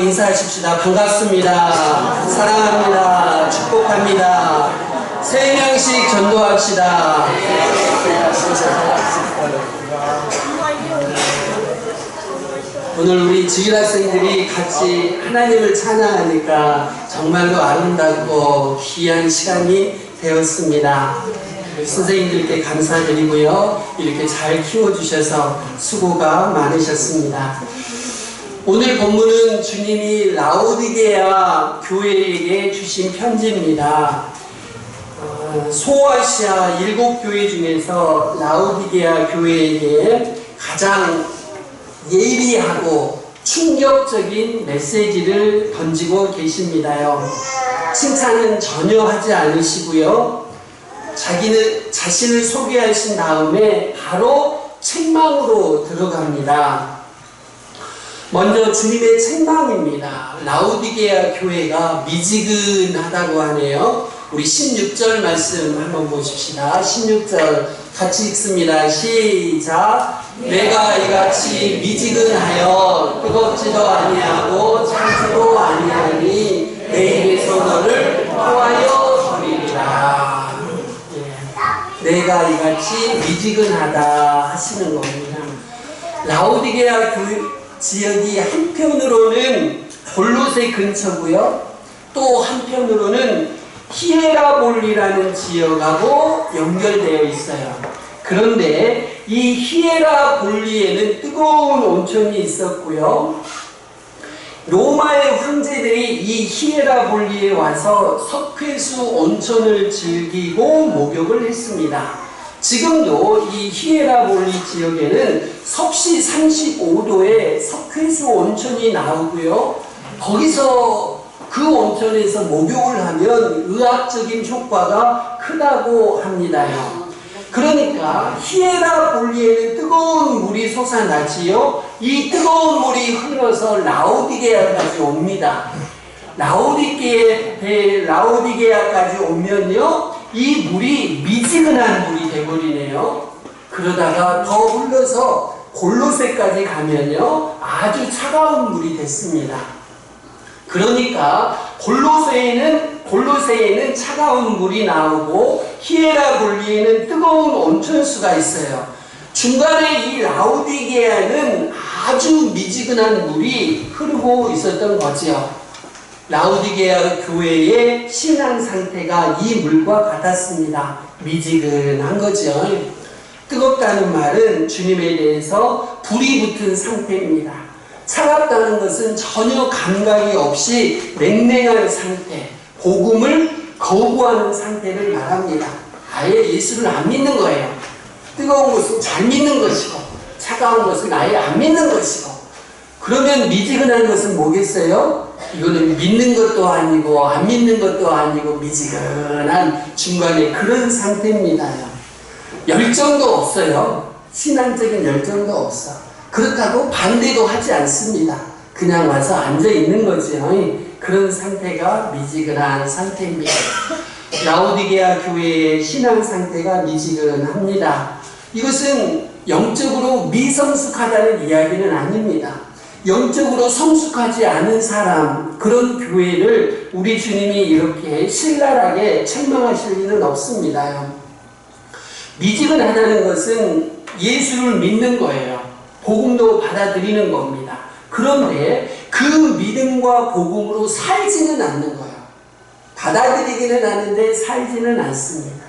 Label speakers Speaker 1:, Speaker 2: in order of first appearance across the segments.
Speaker 1: 인사하십시다. 반갑습니다. 사랑합니다. 축복합니다. 3명씩 전도합시다. 오늘 우리 주일학생들이 같이 하나님을 찬양하니까 정말로 아름답고 귀한 시간이 되었습니다. 선생님들께 감사드리고요. 이렇게 잘 키워주셔서 수고가 많으셨습니다. 오늘 본문은 주님이 라오디게아 교회에게 주신 편지입니다. 소아시아 7교회 중에서 라오디게아 교회에게 가장 예리하고 충격적인 메시지를 던지고 계십니다요. 칭찬은 전혀 하지 않으시고요. 자신을 소개하신 다음에 바로 책망으로 들어갑니다. 먼저 주님의 책망입니다. 라오디게아 교회가 미지근하다고 하네요. 우리 16절 말씀 한번 보십시다. 16절 같이 읽습니다. 시작. 내가 이같이 미지근하여 뜨겁지도 아니하고 찬지도 아니하니 내 입에서 너를 토하여 버리리라. 내가 이같이 미지근하다 하시는 겁니다. 라오디게아 지역이 한편으로는 골로새 근처고요. 또 한편으로는 히에라볼리라는 지역하고 연결되어 있어요. 그런데 이 히에라볼리에는 뜨거운 온천이 있었고요. 로마의 황제들이 이 히에라볼리에 와서 석회수 온천을 즐기고 목욕을 했습니다. 지금도 이 히에라볼리 지역에는 섭씨 35도의 석회수 온천이 나오고요. 거기서 그 온천에서 목욕을 하면 의학적인 효과가 크다고 합니다요. 그러니까 히에라볼리에는 뜨거운 물이 솟아나지요. 이 뜨거운 물이 흘러서 라오디게아까지 옵니다. 라오디게아까지 오면요, 이 물이 미지근한 물이 되어버리네요. 그러다가 더 흘러서 골로새까지 가면요, 아주 차가운 물이 됐습니다. 그러니까 골로새에는 차가운 물이 나오고 히에라볼리에는 뜨거운 온천수가 있어요. 중간에 이 라오디게아는 아주 미지근한 물이 흐르고 있었던 거죠. 라오디게아 교회의 신앙 상태가 이 물과 같았습니다. 미지근한 거죠. 뜨겁다는 말은 주님에 대해서 불이 붙은 상태입니다. 차갑다는 것은 전혀 감각이 없이 냉랭한 상태, 복음을 거부하는 상태를 말합니다. 아예 예수를 안 믿는 거예요. 뜨거운 것은 잘 믿는 것이고 차가운 것은 아예 안 믿는 것이고. 그러면 미지근한 것은 뭐겠어요? 이거는 믿는 것도 아니고 안 믿는 것도 아니고 미지근한 중간에 그런 상태입니다요. 열정도 없어요. 신앙적인 열정도 없어. 그렇다고 반대도 하지 않습니다. 그냥 와서 앉아 있는 거죠. 그런 상태가 미지근한 상태입니다. 라오디게아 교회의 신앙 상태가 미지근합니다. 이것은 영적으로 미성숙하다는 이야기는 아닙니다. 영적으로 성숙하지 않은 사람, 그런 교회를 우리 주님이 이렇게 신랄하게 책망하실 리는 없습니다. 미지근하다는 것은 예수를 믿는 거예요. 복음도 받아들이는 겁니다. 그런데 그 믿음과 복음으로 살지는 않는 거예요. 받아들이기는 하는데 살지는 않습니다.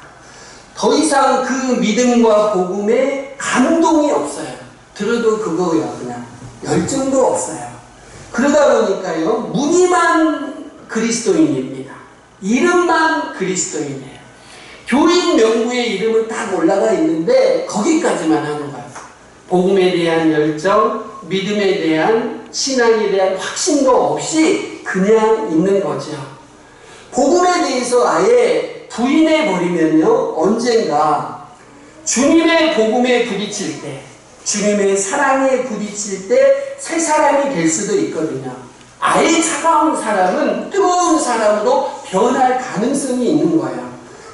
Speaker 1: 더 이상 그 믿음과 복음에 감동이 없어요. 들어도 그거예요. 그냥 열정도 없어요. 그러다 보니까요, 무늬만 그리스도인입니다. 이름만 그리스도인이에요. 교인 명부에 이름은 딱 올라가 있는데 거기까지만 하는 거예요. 복음에 대한 열정, 믿음에 대한 신앙에 대한 확신도 없이 그냥 있는 거죠. 복음에 대해서 아예 부인해버리면요, 언젠가 주님의 복음에 부딪힐 때, 주님의 사랑에 부딪힐 때 새 사람이 될 수도 있거든요. 아예 차가운 사람은 뜨거운 사람으로 변할 가능성이 있는 거예요.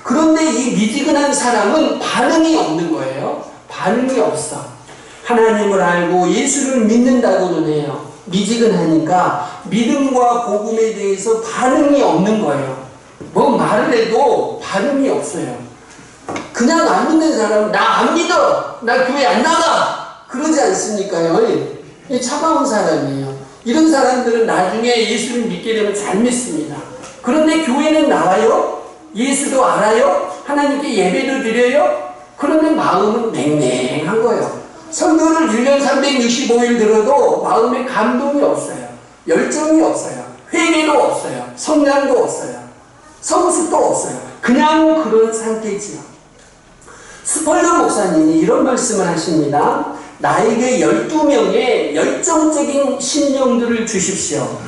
Speaker 1: 그런데 이 미지근한 사람은 반응이 없는 거예요. 반응이 없어. 하나님을 알고 예수를 믿는다고는 해요. 미지근하니까 믿음과 복음에 대해서 반응이 없는 거예요. 뭐 말을 해도 반응이 없어요. 그냥 안 믿는 사람은 나 안 믿어! 나 교회 안 나가! 그러지 않습니까요? 차가운 사람이에요. 이런 사람들은 나중에 예수를 믿게 되면 잘 믿습니다. 그런데 교회는 나와요? 예수도 알아요? 하나님께 예배도 드려요? 그런데 마음은 냉랭한 거예요. 설교를 1년 365일 들어도 마음에 감동이 없어요. 열정이 없어요. 회개도 없어요. 성량도 없어요. 성숙도 없어요. 그냥 그런 상태지요. 스펄전 목사님이 이런 말씀을 하십니다. 나에게 12명의 열정적인 심령들을 주십시오.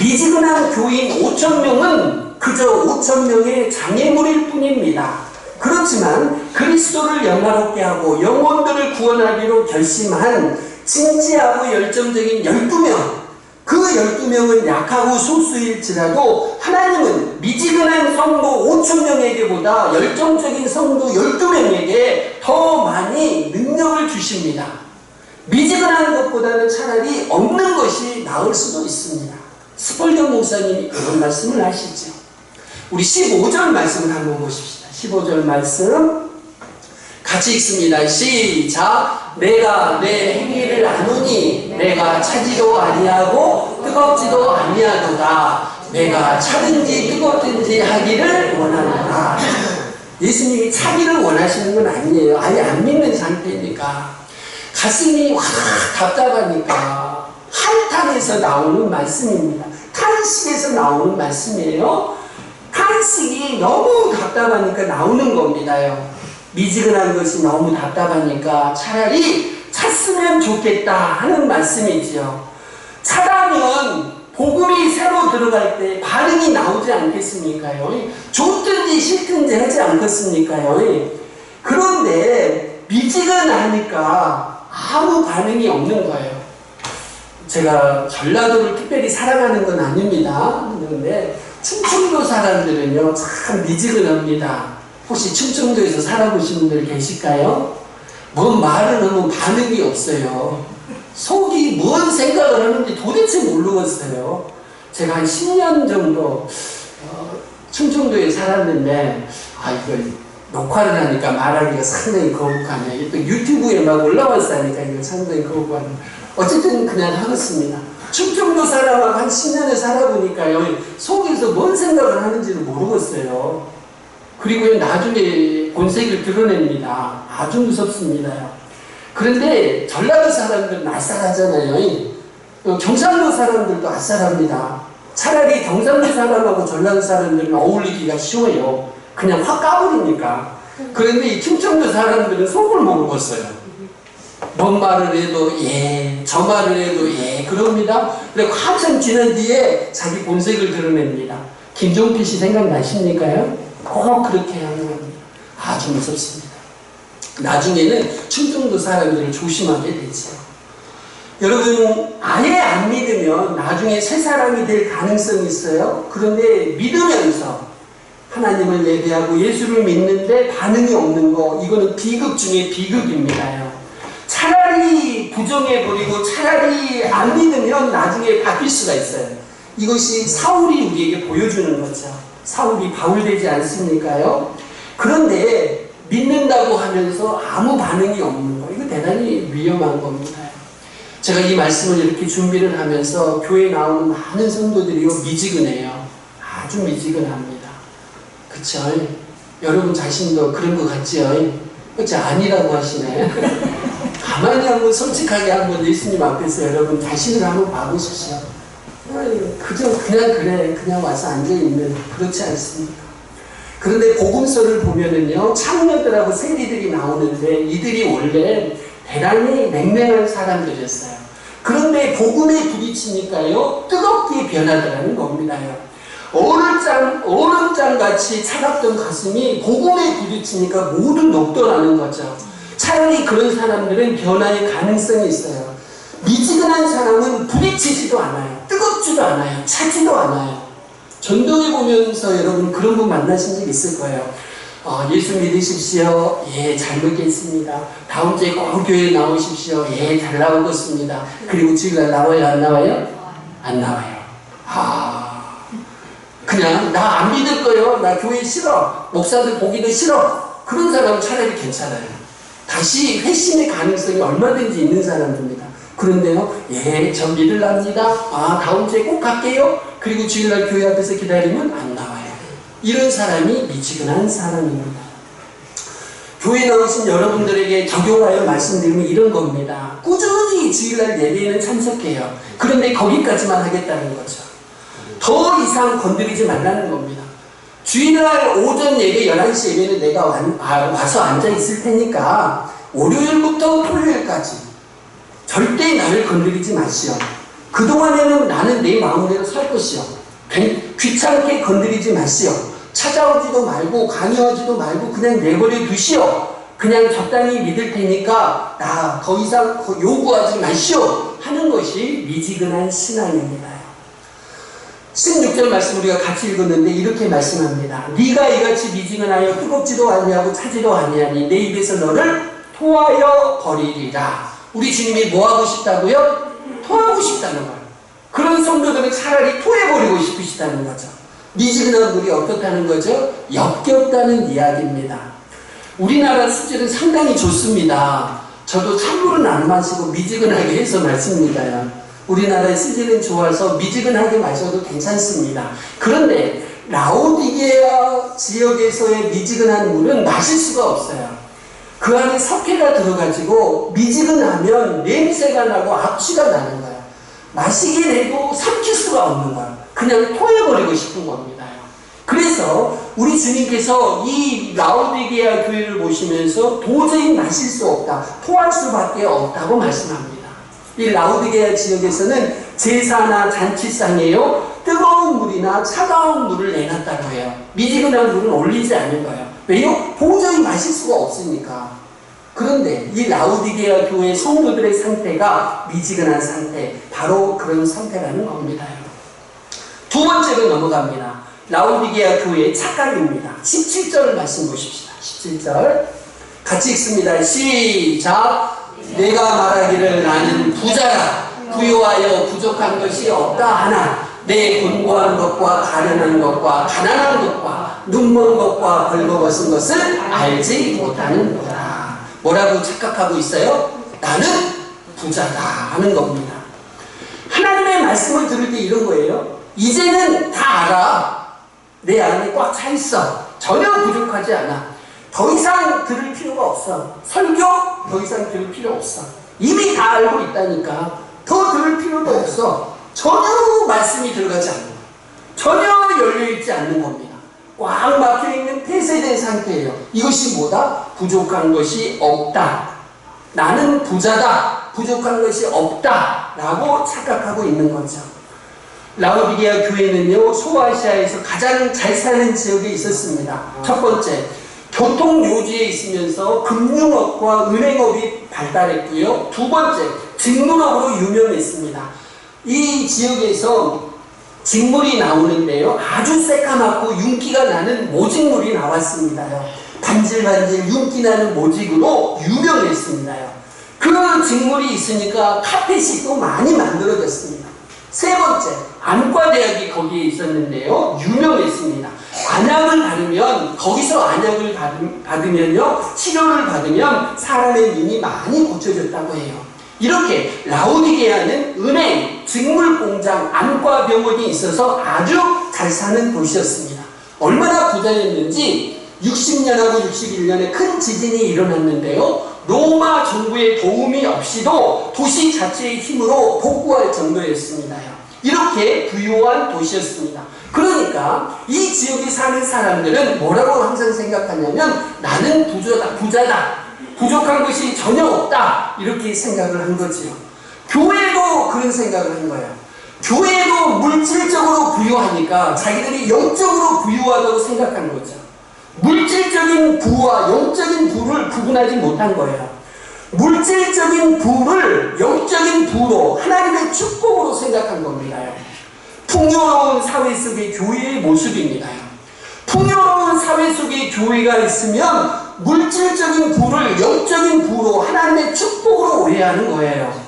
Speaker 1: 미지근한 교인 5,000명은 그저 5,000명의 장애물일 뿐입니다. 그렇지만 그리스도를 영화롭게 하고 영혼들을 구원하기로 결심한 진지하고 열정적인 12명, 그 12명은 약하고 소수일지라도 하나님은 미지근한 성도 5,000명에게보다 열정적인 성도 12명에게 더 많이 능력을 주십니다. 미지근한 것보다는 차라리 없는 것이 나을 수도 있습니다. 스펄전 목사님이 그런 말씀을 하시죠. 우리 15절 말씀을 한번 보십시다. 15절 말씀 같이 읽습니다. 시작. 내가 내 행위를 아노니 내가 차지도 아니하고 뜨겁지도 아니하도다. 내가 차든지 뜨겁든지 하기를 원하노라. 예수님이 차기를 원하시는 건 아니에요. 아예 안 믿는 상태니까. 가슴이 확 답답하니까 한탄에서 나오는 말씀입니다. 탄식에서 나오는 말씀이에요. 탄식이 너무 답답하니까 나오는 겁니다요. 미지근한 것이 너무 답답하니까 차라리 찼으면 좋겠다 하는 말씀이지요. 차다면 복음이 새로 들어갈 때 반응이 나오지 않겠습니까요? 좋든지 싫든지 하지 않겠습니까요? 그런데 미지근하니까 아무 반응이 없는 거예요. 제가 전라도를 특별히 사랑하는 건 아닙니다. 그런데 충청도 사람들은요 참 미지근합니다. 혹시 충청도에서 살아보신 분들 계실까요? 뭔 말을 하면 반응이 없어요. 속이 뭔 생각을 하는지 도대체 모르겠어요. 제가 한 10년 정도 충청도에 살았는데 이걸 녹화를 하니까 말하기가 상당히 거북하네. 또 유튜브에 막 올라왔으니까 이거 상당히 거북하네. 어쨌든 그냥 하겠습니다. 충청도 사람하고 한 10년을 살아보니까요 속에서 뭔 생각을 하는지를 모르겠어요. 그리고 나중에 본색을 드러냅니다. 아주 무섭습니다. 그런데 전라도 사람들은 아싸하잖아요. 경상도 사람들도 아싸합니다. 차라리 경상도 사람하고 전라도 사람들은 어울리기가 쉬워요. 그냥 확 까버리니까. 그런데 이 충청도 사람들은 속을 모르겠어요. 뭔 말을 해도 예, 저 말을 해도 예, 그럽니다. 그리고 한참 지난 뒤에 자기 본색을 드러냅니다. 김종필 씨 생각나십니까요? 꼭 그렇게 하는 겁니다. 아주 무섭습니다. 나중에는 충청도 사람들을 조심하게 되죠. 여러분, 아예 안 믿으면 나중에 새 사람이 될 가능성이 있어요. 그런데 믿으면서 하나님을 예배하고 예수를 믿는데 반응이 없는 거, 이거는 비극 중에 비극입니다요. 차라리 부정해버리고 차라리 안 믿으면 나중에 바뀔 수가 있어요. 이것이 사울이 우리에게 보여주는 거죠. 사울이 바울 되지 않습니까요? 그런데 믿는다고 하면서 아무 반응이 없는 거, 이거 대단히 위험한 겁니다. 제가 이 말씀을 이렇게 준비를 하면서 교회에 나오는 많은 성도들이 미지근해요. 아주 미지근합니다. 그쵸? 여러분 자신도 그런 것 같지요? 그치? 아니라고 하시네. 가만히 한번 솔직하게 한번 예수님 앞에서 여러분 자신을 한번 봐보십시오. 그저 그냥 그래, 그냥 와서 앉아있는, 그렇지 않습니까? 그런데 복음서를 보면은요, 창녀들하고 세리들이 나오는데 이들이 원래 대단히 맹맹한 사람들이었어요. 그런데 복음에 부딪히니까요, 뜨겁게 변하더라는 겁니다요. 얼음장같이 차갑던 가슴이 복음에 부딪히니까 모두 녹더라는 거죠. 차라리 그런 사람들은 변화의 가능성이 있어요. 미지근한 사람은 부딪히지도 않아요. 뜨겁지도 않아요. 차지도 않아요. 전도에 보면서 여러분 그런 분 만나신 적 있을 거예요. 예수 믿으십시오. 예, 잘 믿겠습니다. 다음 주에 꼭 교회에 나오십시오. 예, 잘 나오겠습니다. 그리고 주일날 나와요, 안 나와요? 안 나와요. 그냥 나 안 믿을 거예요. 나 교회 싫어. 목사들 보기도 싫어. 그런 사람은 차라리 괜찮아요. 다시 회심의 가능성이 얼마든지 있는 사람입니다. 그런데요, 예, 전 믿으랍니다. 다음 주에 꼭 갈게요. 그리고 주일날 교회 앞에서 기다리면 안 나와요. 이런 사람이 미지근한 사람입니다. 교회 나오신 여러분들에게 적용하여 말씀드리면 이런 겁니다. 꾸준히 주일날 예배에는 참석해요. 그런데 거기까지만 하겠다는 거죠. 더 이상 건드리지 말라는 겁니다. 주일날 오전 예배 11시 예배는 내가 와서 앉아 있을 테니까 월요일부터 토요일까지 절대 나를 건드리지 마시오. 그동안에는 나는 내 마음대로 살 것이오. 귀찮게 건드리지 마시오. 찾아오지도 말고 강요하지도 말고 그냥 내버려 두시오. 그냥 적당히 믿을 테니까 나 더 이상 요구하지 마시오 하는 것이 미지근한 신앙입니다. 16절 말씀 우리가 같이 읽었는데 이렇게 말씀합니다. 네가 이같이 미지근하여 뜨겁지도 아니하고 차지도 아니하니 내 입에서 너를 토하여 버리리라. 우리 주님이 뭐 하고 싶다고요? 토하고 싶다는 거예요. 그런 성도들은 차라리 토해버리고 싶으시다는 거죠. 미지근한 물이 어떻다는 거죠? 역겹다는 이야기입니다. 우리나라 수질은 상당히 좋습니다. 저도 찬물은 안 마시고 미지근하게 해서 마십니다. 우리나라의 수질은 좋아서 미지근하게 마셔도 괜찮습니다. 그런데 라오디게아 지역에서의 미지근한 물은 마실 수가 없어요. 그 안에 석회가 들어가지고 미지근하면 냄새가 나고 악취가 나는 거예요. 마시긴 해도 삼킬 수가 없는 거예요. 그냥 토해버리고 싶은 겁니다. 그래서 우리 주님께서 이 라오디게아 교회를 보시면서 도저히 마실 수 없다, 토할 수밖에 없다고 말씀합니다. 이 라오디게아 지역에서는 제사나 잔치상에요 뜨거운 물이나 차가운 물을 내놨다고 해요. 미지근한 물은 올리지 않는 거예요. 왜요? 도저히 마실 수가 없으니까. 그런데 이 라오디게아 교회 성도들의 상태가 미지근한 상태, 바로 그런 상태라는 겁니다. 두 번째로 넘어갑니다. 라오디게아 교회의 착각입니다. 17절 말씀 보십시다. 17절 같이 읽습니다. 시작. 내가 말하기를 나는 부자라. 부유하여 부족한 것이 없다 하나 내 곤고한 것과 가련한 것과 가난한 것과 눈먼 것과 벌거벗은 것을 알지 못하는 거다. 뭐라고 착각하고 있어요? 나는 부자다 하는 겁니다. 하나님의 말씀을 들을 때 이런 거예요. 이제는 다 알아. 내 안에 꽉 차 있어. 전혀 부족하지 않아. 더 이상 들을 필요가 없어. 설교 더 이상 들을 필요 없어. 이미 다 알고 있다니까 더 들을 필요도 없어. 전혀 말씀이 들어가지 않는 거예요. 전혀 열려있지 않는 겁니다. 꽉 막혀있는 폐쇄된 상태예요. 이것이 뭐다? 부족한 것이 없다. 나는 부자다. 부족한 것이 없다 라고 착각하고 있는 거죠. 라오디게아 교회는요 소아시아에서 가장 잘 사는 지역에 있었습니다. 첫 번째, 교통요지에 있으면서 금융업과 은행업이 발달했고요. 두 번째, 직물업으로 유명했습니다. 이 지역에서 직물이 나오는데요. 아주 새까맣고 윤기가 나는 모직물이 나왔습니다요. 반질반질 윤기 나는 모직으로 유명했습니다요. 그 직물이 있으니까 카펫이 또 많이 만들어졌습니다. 세 번째, 안과대학이 거기에 있었는데요. 유명했습니다. 안약을 바르면, 거기서 안약을 받으면요, 치료를 받으면 사람의 눈이 많이 고쳐졌다고 해요. 이렇게 라오디게아는 은행, 직물공장, 안과병원이 있어서 아주 잘 사는 도시였습니다. 얼마나 부자였는지 60년하고 61년에 큰 지진이 일어났는데요. 로마 정부의 도움이 없이도 도시 자체의 힘으로 복구할 정도였습니다. 이렇게 부유한 도시였습니다. 그러니까 이 지역에 사는 사람들은 뭐라고 항상 생각하냐면 나는 부자다. 부족한 것이 전혀 없다. 이렇게 생각을 한 거지요. 교회도 그런 생각을 한 거예요. 교회도 물질적으로 부유하니까 자기들이 영적으로 부유하다고 생각한 거죠. 물질적인 부와 영적인 부를 구분하지 못한 거예요. 물질적인 부를 영적인 부로 하나님의 축복으로 생각한 겁니다. 풍요로운 사회 속의 교회의 모습입니다. 풍요로운 사회 속의 교회가 있으면 물질적인 부를 영적인 부로 하나님의 축복으로 오해하는 거예요.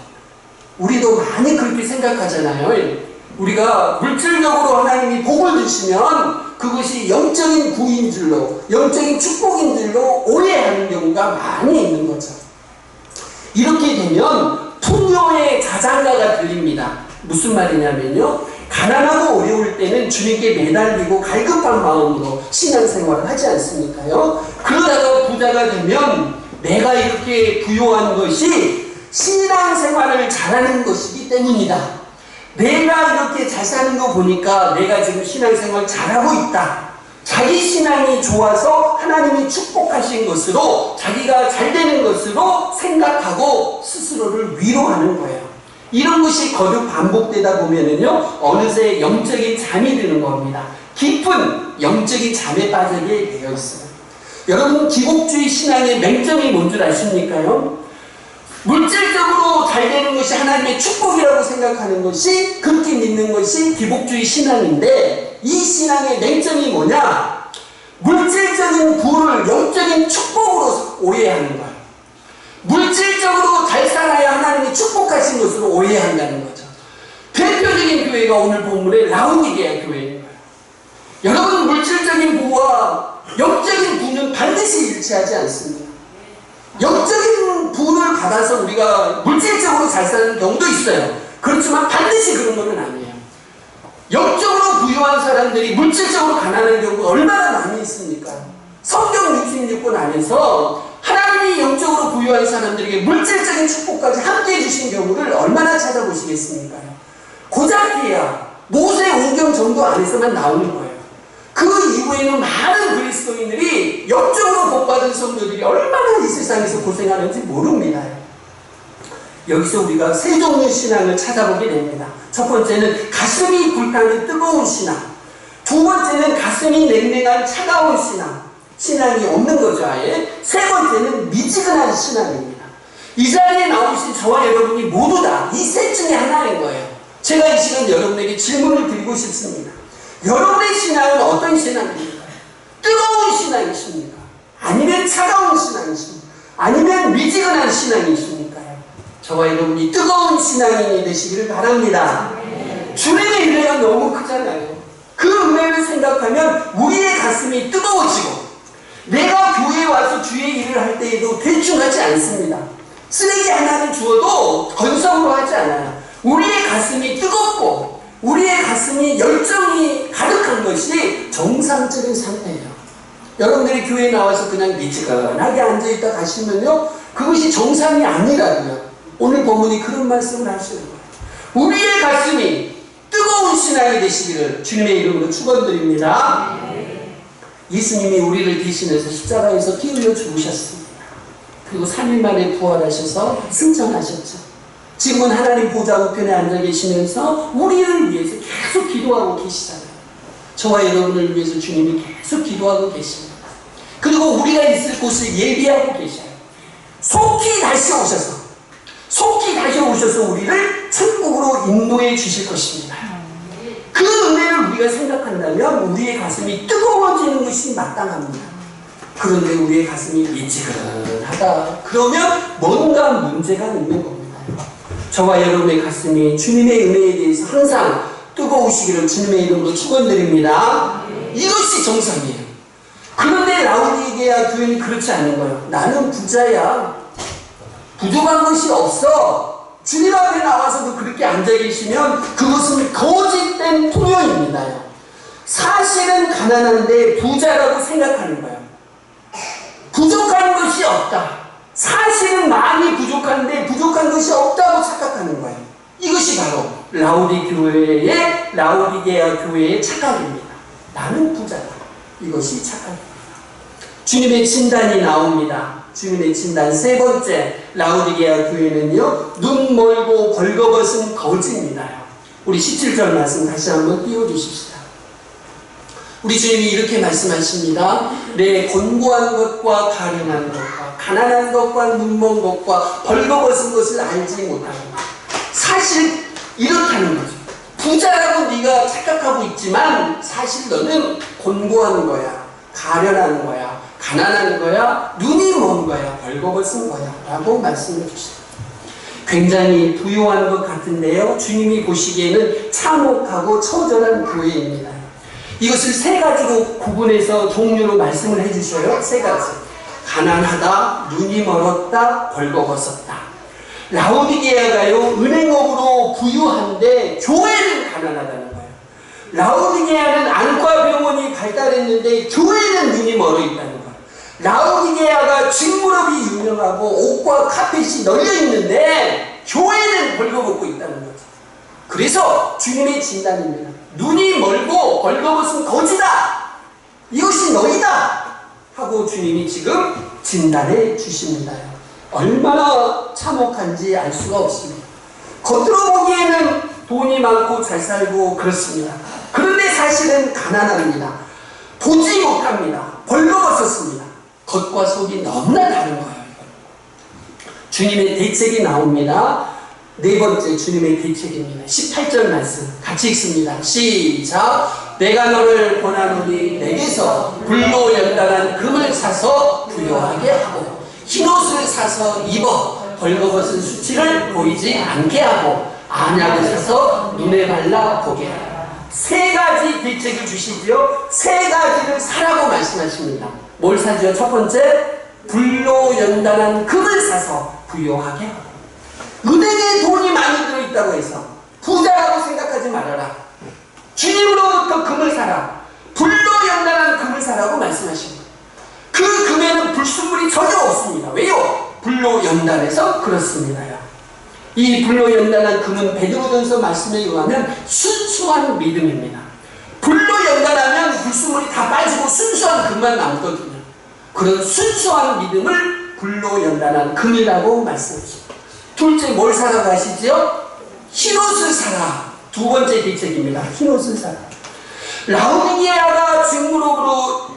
Speaker 1: 우리도 많이 그렇게 생각하잖아요. 우리가 물질적으로 하나님이 복을 주시면 그것이 영적인 구인 줄로, 영적인 축복인 줄로 오해하는 경우가 많이 있는 거죠. 이렇게 되면 풍요의 자장가가 들립니다. 무슨 말이냐면요, 가난하고 어려울 때는 주님께 매달리고 갈급한 마음으로 신앙생활을 하지 않습니까요? 그러다가 부자가 되면 내가 이렇게 부요한 것이 신앙생활을 잘하는 것이기 때문이다. 내가 이렇게 잘 사는 거 보니까 내가 지금 신앙생활 잘하고 있다. 자기 신앙이 좋아서 하나님이 축복하신 것으로, 자기가 잘 되는 것으로 생각하고 스스로를 위로하는 거예요. 이런 것이 거듭 반복되다 보면은요, 어느새 영적인 잠이 드는 겁니다. 깊은 영적인 잠에 빠지게 되어 있어요. 여러분, 기복주의 신앙의 맹점이 뭔 줄 아십니까요? 물질적으로 잘 되는 것이 하나님의 축복이라고 생각하는 것이, 그렇게 믿는 것이 기복주의 신앙인데, 이 신앙의 맹점이 뭐냐? 물질적인 부를 영적인 축복으로 오해하는 거예요. 물질적으로 잘 살아야 하나님이 축복하신 것으로 오해한다는 거죠. 대표적인 교회가 오늘 본문의 라우디게아 교회인 거예요. 여러분, 물질적인 부와 영적인 부는 반드시 일치하지 않습니다. 영적인 부를 받아서 우리가 물질적으로 잘 사는 경우도 있어요. 그렇지만 반드시 그런 것은 아니에요. 영적으로 부유한 사람들이 물질적으로 가난한 경우가 얼마나 많이 있습니까? 성경 66권 안에서 하나님이 영적으로 부유한 사람들에게 물질적인 축복까지 함께 해주신 경우를 얼마나 찾아보시겠습니까? 고작해야 모세 오경 정도 안에서만 나오는 거예요. 그 이후에는 많은 그리스도인들이 영적으로 복받은 성도들이 얼마나 이 세상에서 고생하는지 모릅니다. 여기서 우리가 세 종류의 신앙을 찾아보게 됩니다. 첫 번째는 가슴이 불타는 뜨거운 신앙, 두 번째는 가슴이 냉랭한 차가운 신앙, 신앙이 없는 거죠, 아예. 세 번째는 미지근한 신앙입니다. 이 자리에 나오신 저와 여러분이 모두 다 이 셋 중에 하나인 거예요. 제가 이 시간 여러분에게 질문을 드리고 싶습니다. 여러분의 신앙은 어떤 신앙입니까? 뜨거운 신앙이십니까? 아니면 차가운 신앙이십니까? 아니면 미지근한 신앙이십니까요? 저와 여러분이 뜨거운 신앙인이 되시기를 바랍니다. 주님의 은혜가 너무 크잖아요. 그 은혜를 생각하면 우리의 가슴이 뜨거워지고, 내가 교회에 와서 주의 일을 할 때에도 대충 하지 않습니다. 쓰레기 하나를 주어도 건성으로 하지 않아요. 우리의 가슴이 뜨겁고 우리의 가슴이 열정이 가득한 것이 정상적인 상태예요. 여러분들이 교회에 나와서 그냥 미지근하게 앉아있다 가시면요, 그것이 정상이 아니라고요. 오늘 본문이 그런 말씀을 하시는 거예요. 우리의 가슴이 뜨거운 신앙이 되시기를 주님의 이름으로 축원드립니다. 예수님이 우리를 대신해서 십자가에서 피 흘려 죽으셨습니다. 그리고 3일 만에 부활하셔서 승천하셨죠. 지금은 하나님 보좌 우편에 앉아 계시면서 우리를 위해서 계속 기도하고 계시잖아요. 저와 여러분을 위해서 주님이 계속 기도하고 계십니다. 그리고 우리가 있을 곳을 예비하고 계셔요. 속히 다시 오셔서 우리를 천국으로 인도해 주실 것입니다. 그 은혜를 우리가 생각한다면 우리의 가슴이 뜨거워지는 것이 마땅합니다. 그런데 우리의 가슴이 미지근하다 그러면 뭔가 문제가 있는 겁니다. 저와 여러분의 가슴이 주님의 은혜에 대해서 항상 뜨거우시기를 주님의 이름으로 축원드립니다. 이것이 정상이에요. 그런데 라우디게아 교회는 그렇지 않은 거예요. 나는 부자야. 부족한 것이 없어. 주님 앞에 나와서도 그렇게 앉아 계시면 그것은 거짓된 통용입니다. 사실은 가난한데 부자라고 생각하는 거예요. 부족한 것이 없다. 사실은 많이 부족한데 부족한 것이 없다고 착각하는 거예요. 이것이 바로 라우디게아 교회의 착각입니다. 나는 부자다. 이것이 착각입니다. 주님의 진단이 나옵니다. 주님의 진단 세 번째, 라우디게아 교회는요, 눈 멀고 벌거벗은 거지입니다. 우리 17절 말씀 다시 한번 띄워주십시다. 우리 주님이 이렇게 말씀하십니다. 내 곤고한 것과 가련한 것과 가난한 것과 눈먼 것과 벌거벗은 것을 알지 못하고, 사실 이렇다는 거죠. 부자라고 네가 착각하고 있지만 사실 너는 곤고한 거야, 가련한 거야, 가난한 거야, 눈이 먼 거야, 벌거벗은 거야 라고 말씀해 주십니다. 굉장히 부유한 것 같은데요. 주님이 보시기에는 참혹하고 처절한 교회입니다. 이것을 세 가지로 구분해서 종류로 말씀을 해주셔요. 세 가지. 가난하다, 눈이 멀었다, 벌거벗었다. 라오디게아가요, 은행업으로 부유한데 교회는 가난하다는 거예요. 라오디게아는 안과 병원이 발달했는데 교회는 눈이 멀어 있다는 거예요. 라오디게아가 직무업이 유명하고 옷과 카펫이 널려 있는데 교회는 벌거벗고 있다는 거죠. 그래서 주님의 진단입니다. 눈이 멀고 벌거벗은 거지다. 이것이 너희다. 하고 주님이 지금 진단해 주십니다. 얼마나 참혹한지 알 수가 없습니다. 겉으로 보기에는 돈이 많고 잘 살고 그렇습니다. 그런데 사실은 가난합니다. 보지 못합니다. 벌거벗었습니다. 겉과 속이 너무나 다른 거예요. 주님의 대책이 나옵니다. 네 번째 주님의 대책입니다. 18절 말씀 같이 읽습니다. 시작. 내가 너를 권하노니 내게서 불로 연단한 금을 사서 부요하게 하고 흰옷을 사서 입어 벌거벗은 수치를 보이지 않게 하고 안약을 사서 눈에 발라 보게 하라. 세 가지 대책을 주시지요. 세 가지를 사라고 말씀하십니다. 뭘 사죠? 첫 번째, 불로 연단한 금을 사서 부요하게 하고. 은행에 돈이 많이 들어있다고 해서 부자라고 생각하지 말아라. 주님으로부터 금을 사라. 불로 연단한 금을 사라고 말씀하십니다. 그 금에는 불순물이 전혀 없습니다. 왜요? 불로 연단해서 그렇습니다요. 이 불로 연단한 금은 베드로전서 말씀에 의하면 순수한 믿음입니다. 불로 연단하면 불순물이 다 빠지고 순수한 금만 남거든요. 그런 순수한 믿음을 불로 연단한 금이라고 말씀하십니다. 둘째, 뭘 사라고 하시죠? 흰옷을 사라. 두 번째 대책입니다. 흰옷을 사라. 라오디게아가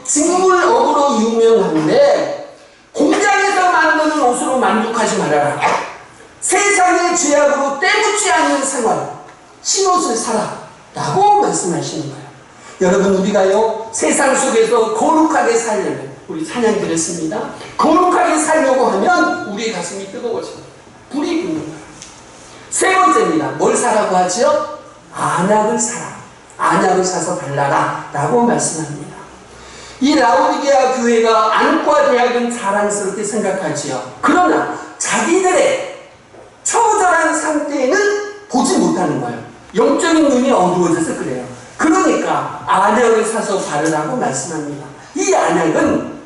Speaker 1: 직물업으로 유명한데 공장에서 만드는 옷으로 만족하지 말아라. 세상의 죄악으로 때묻지 않는 생활, 흰옷을 사라 라고 말씀하시는 거예요. 여러분, 우리가요 세상 속에서 거룩하게 살려면, 우리 찬양 드렸습니다. 거룩하게 살려고 하면 우리의 가슴이 뜨거워집니다. 불이 붙는 거예요. 세 번째입니다. 뭘 사라고 하죠? 안약을 사라. 안약을 사서 발라라 라고 말씀합니다. 이 라오디게아 교회가 안과 대학은 자랑스럽게 생각하지요. 그러나 자기들의 처절한 상태에는 보지 못하는 거예요. 영적인 눈이 어두워져서 그래요. 그러니까 안약을 사서 바르라고 말씀합니다. 이 안약은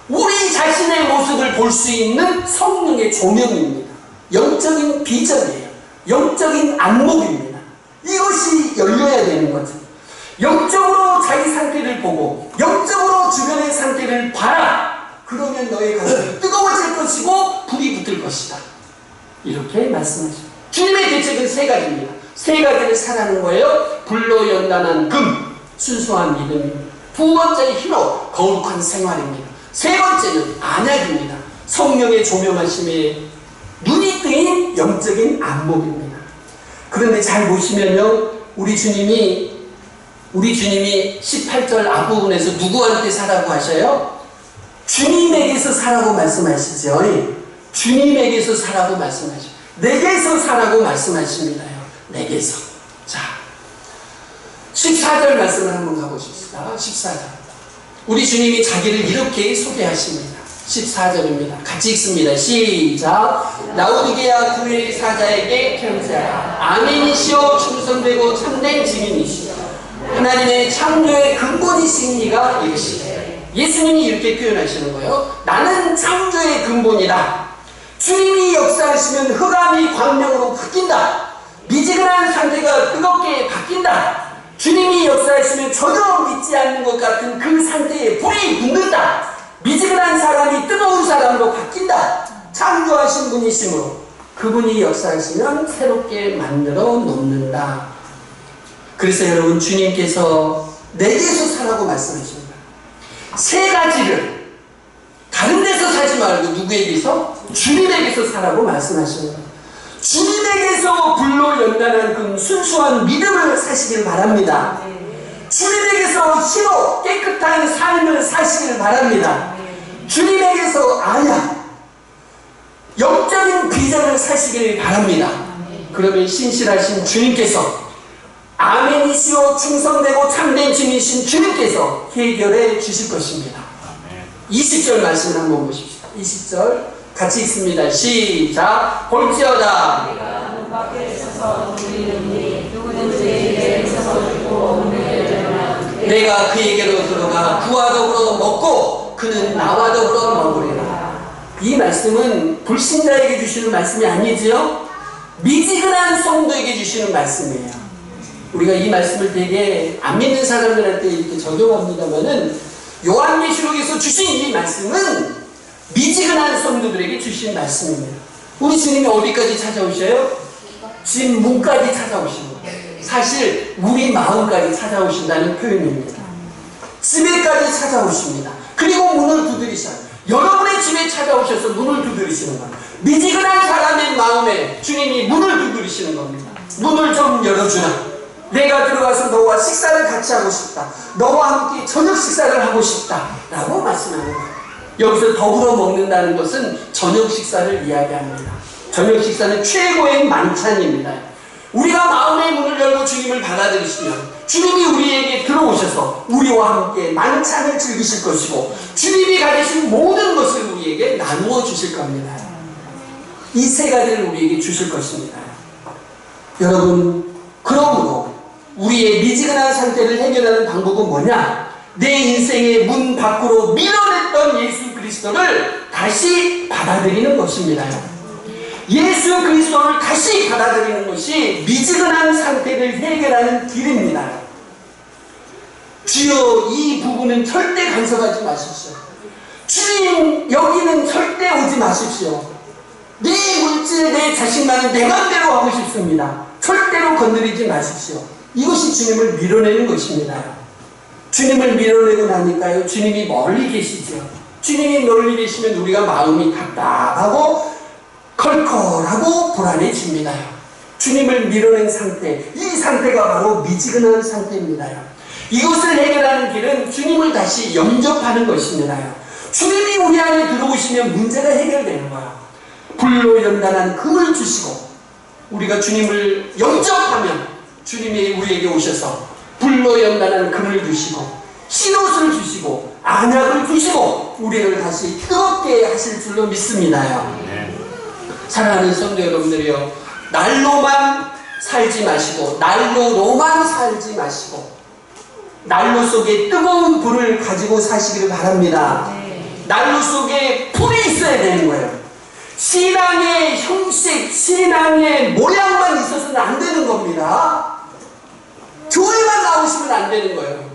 Speaker 1: 우리 자신의 모습을 볼 수 있는 성령의 조명입니다. 영적인 비전이에요. 영적인 안목입니다. 이것이 열려야 되는 거죠. 영적으로 자기 상태를 보고 영적으로 주변의 상태를 봐라. 그러면 너의 가슴이 뜨거워질 것이고 불이 붙을 것이다. 이렇게 말씀하십니다. 주님의 대책은 세 가지입니다. 세 가지를 사라는 거예요. 불로 연단한 금, 순수한 믿음입니다. 두 번째, 흰옷, 거룩한 생활입니다. 세 번째는 안약입니다. 성령의 조명하심에 눈이 뜨인 영적인 안목입니다. 그런데 잘 보시면요, 우리 주님이 18절 앞부분에서 누구한테 사라고 하셔요? 주님에게서 사라고 말씀하시죠. 주님에게서 사라고 말씀하시죠. 내게서 사라고 말씀하십니다요. 내게서. 자, 14절 말씀을 한번 가보십시다. 14절. 우리 주님이 자기를 이렇게 소개하십니다. 14절입니다. 같이 읽습니다. 시작. 라오디게아 교회 사자에게 편지하라. 아멘이시오, 충성되고 참된 증인이시오, 하나님의 창조의 근본이신 이가 이르시되. 예수님이 이렇게 표현하시는 거예요. 나는 창조의 근본이다. 주님이 역사하시면 흑암이 광명으로 바뀐다. 미지근한 상태가 뜨겁게 바뀐다. 주님이 역사하시면 전혀 믿지 않는 것 같은 그 상태에 불이 붙는다. 미지근한 사람이 뜨거운 사람으로 바뀐다. 창조하신 분이시므로 그분이 역사하시면 새롭게 만들어 놓는다. 그래서 여러분, 주님께서 내게서 사라고 말씀하십니다. 세 가지를 다른 데서 사지 말고 누구에게서? 주님에게서 사라고 말씀하십니다. 주님에게서 불로 연단한 그 순수한 믿음을 사시길 바랍니다. 주님에게서 흰옷 깨끗한 삶을 사시길 바랍니다. 주님에게서 안약, 영적인 비전을 사시길 바랍니다. 그러면 신실하신 주님께서, 아멘이시오 충성되고 참된 주님이신 주님께서 해결해 주실 것입니다. 20절 말씀을 한번 보십시오. 20절 같이 읽습니다. 시작. 볼지어다
Speaker 2: 내가 문 밖에 서서 누리는니 누구는 그에게 서서
Speaker 1: 내가 그에게로 들어가 그와 더불어 먹고 그는 나와 더불어 먹으리라. 이 말씀은 불신자에게 주시는 말씀이 아니지요? 미지근한 성도에게 주시는 말씀이에요. 우리가 이 말씀을 되게 안 믿는 사람들한테 이렇게 적용합니다만은 요한계시록에서 주신 이 말씀은 미지근한 성도들에게 주신 말씀입니다. 우리 주님이 어디까지 찾아오셔요? 집 문까지 찾아오십니다. 사실 우리 마음까지 찾아오신다는 표현입니다. 집에까지 찾아오십니다. 그리고 문을 두드리셔요. 여러분의 집에 찾아오셔서 문을 두드리시는 겁니다. 미지근한 사람의 마음에 주님이 문을 두드리시는 겁니다. 문을 좀 열어주라. 내가 들어가서 너와 식사를 같이 하고 싶다. 너와 함께 저녁 식사를 하고 싶다. 라고 말씀하는 거예요. 여기서 더불어 먹는다는 것은 저녁 식사를 이야기합니다. 저녁 식사는 최고의 만찬입니다. 우리가 마음의 문을 열고 주님을 받아들이시면 주님이 우리에게 들어오셔서 우리와 함께 만찬을 즐기실 것이고 주님이 가지신 모든 것을 우리에게 나누어 주실 겁니다. 이 세 가지를 우리에게 주실 것입니다. 여러분, 그러므로 우리의 미지근한 상태를 해결하는 방법은 뭐냐? 내 인생의 문 밖으로 밀어냈던 예수 그리스도를 다시 받아들이는 것입니다. 예수 그리스도를 다시 받아들이는 것이 미지근한 상태를 해결하는 길입니다. 주여, 이 부분은 절대 간섭하지 마십시오. 주님, 여기는 절대 오지 마십시오. 내 물질, 내 자식만은 내 맘대로 하고 싶습니다. 절대로 건드리지 마십시오. 이것이 주님을 밀어내는 것입니다. 주님을 밀어내고 나니까요, 주님이 멀리 계시죠. 주님이 멀리 계시면 우리가 마음이 답답하고 컬컬하고 불안해집니다. 주님을 밀어낸 상태, 이 상태가 바로 미지근한 상태입니다. 이것을 해결하는 길은 주님을 다시 영접하는 것입니다. 주님이 우리 안에 들어오시면 문제가 해결되는 거예요. 불로 연단한 금을 주시고, 우리가 주님을 영접하면 주님이 우리에게 오셔서 불로 연단한 금을 주시고 흰옷을 주시고 안약을 주시고 우리를 다시 뜨겁게 하실 줄로 믿습니다. 사랑하는 성도 여러분들이요, 날로만 살지 마시고 난로로만 살지 마시고 난로 속에 뜨거운 불을 가지고 사시기를 바랍니다. 난로 속에 불이 있어야 되는 거예요. 신앙의 형식, 신앙의 모양만 있어서는 안 되는 겁니다. 교회만 나오시면 안 되는 거예요.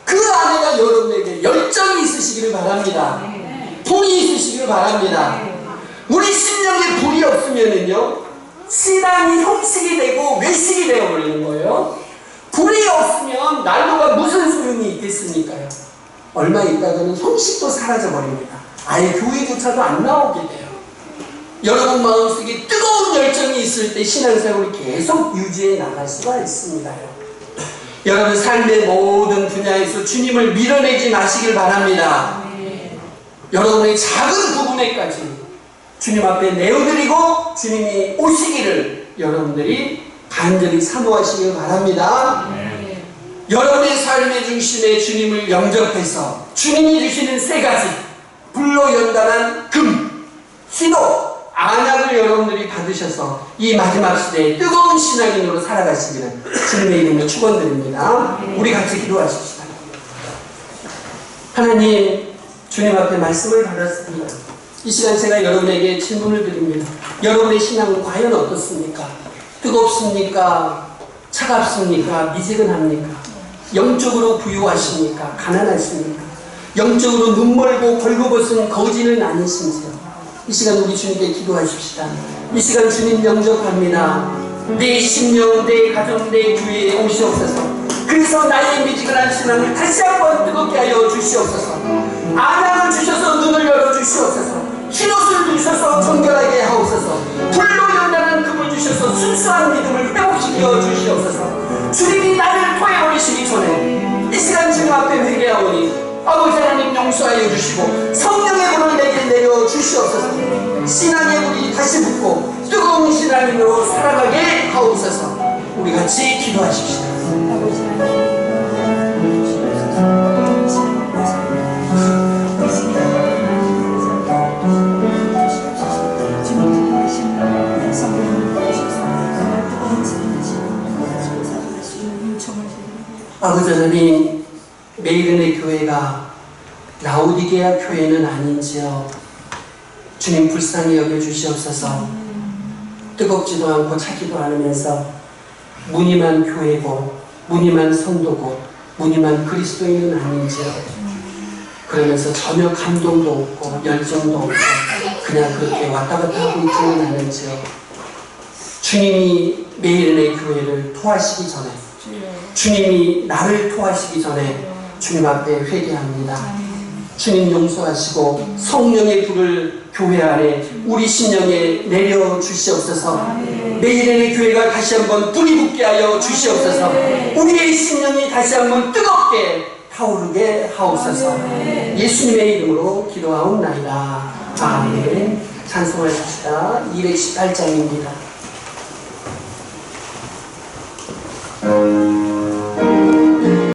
Speaker 1: 그 안에가 여러분에게 열정이 있으시기를 바랍니다. 불이 있으시기를 바랍니다. 우리 심령에 불이 없으면은요, 신앙이 형식이 되고 외식이 되어버리는 거예요. 불이 없으면 난로가 무슨 소용이 있겠습니까요? 얼마 있다가는 형식도 사라져버립니다. 아예 교회조차도 안 나오게 돼요. 여러분 마음속에 뜨거운 열정이 있을 때 신앙생활을 계속 유지해 나갈 수가 있습니다. 여러분 삶의 모든 분야에서 주님을 밀어내지 마시길 바랍니다. 여러분의 작은 부분에까지 주님 앞에 내어드리고 주님이 오시기를 여러분들이 간절히 사모하시길 바랍니다. 여러분의 삶의 중심에 주님을 영접해서 주님이 주시는 세 가지, 불로 연단한 금, 흰옷, 안약을 여러분들이 받으셔서 이 마지막 시대에 뜨거운 신앙인으로 살아가시기를 주님의 이름으로 축원드립니다. 우리 같이 기도하십시다. 하나님, 주님 앞에 말씀을 받았습니다. 이 시간 제가 여러분에게 질문을 드립니다. 여러분의 신앙은 과연 어떻습니까? 뜨겁습니까? 차갑습니까? 미지근합니까? 영적으로 부유하십니까? 가난하십니까? 영적으로 눈멀고 벌거벗은 거지는 아니신지요? 이 시간 우리 주님께 기도하십시다. 이 시간 주님 영접합니다. 내 심령, 내 가정, 내 교회에 오시옵소서. 그래서 나의 미지근한 신앙을 다시 한번 뜨겁게 하여 주시옵소서. 안약을 주셔서 눈을 열어주시옵소서. 흰옷을 주셔서 정결하게 하옵소서. 불로 연단한 금을 주셔서 순수한 믿음을 회복시켜 주시옵소서. 주님이 나를 토해버리시기 전에 이 시간 주님 앞에 회개하오니 아버지 하나님 용서하여 주시고 성령의 불을 내게 내려 주시옵소서. 신앙의 불이 다시 붙고 뜨거운 신앙인으로 살아가게 하옵소서. 우리 같이 기도하십시다.
Speaker 2: 아버지 하나님,
Speaker 1: 아버지 하나님, 메이른의 교회가 라오디게아 교회는 아닌지요. 주님 불쌍히 여겨주시옵소서. 뜨겁지도 않고 차기도 않으면서 무늬만 교회고 무늬만 성도고 무늬만 그리스도인은 아닌지요. 그러면서 전혀 감동도 없고 열정도 없고 그냥 그렇게 왔다 갔다 하고 있지는 않은지요. 주님이 메이른의 교회를 토하시기 전에, 주님이 나를 토하시기 전에 주님 앞에 회개합니다. 주님 용서하시고 성령의 불을 교회 안에 우리 심령에 내려주시옵소서. 메이른의 교회가 다시 한번 불이 붙게 하여 주시옵소서. 우리의 심령이 다시 한번 뜨겁게 타오르게 하옵소서. 예수님의 이름으로 기도하옵나이다. 아멘. 찬송하십시다. 218장입니다.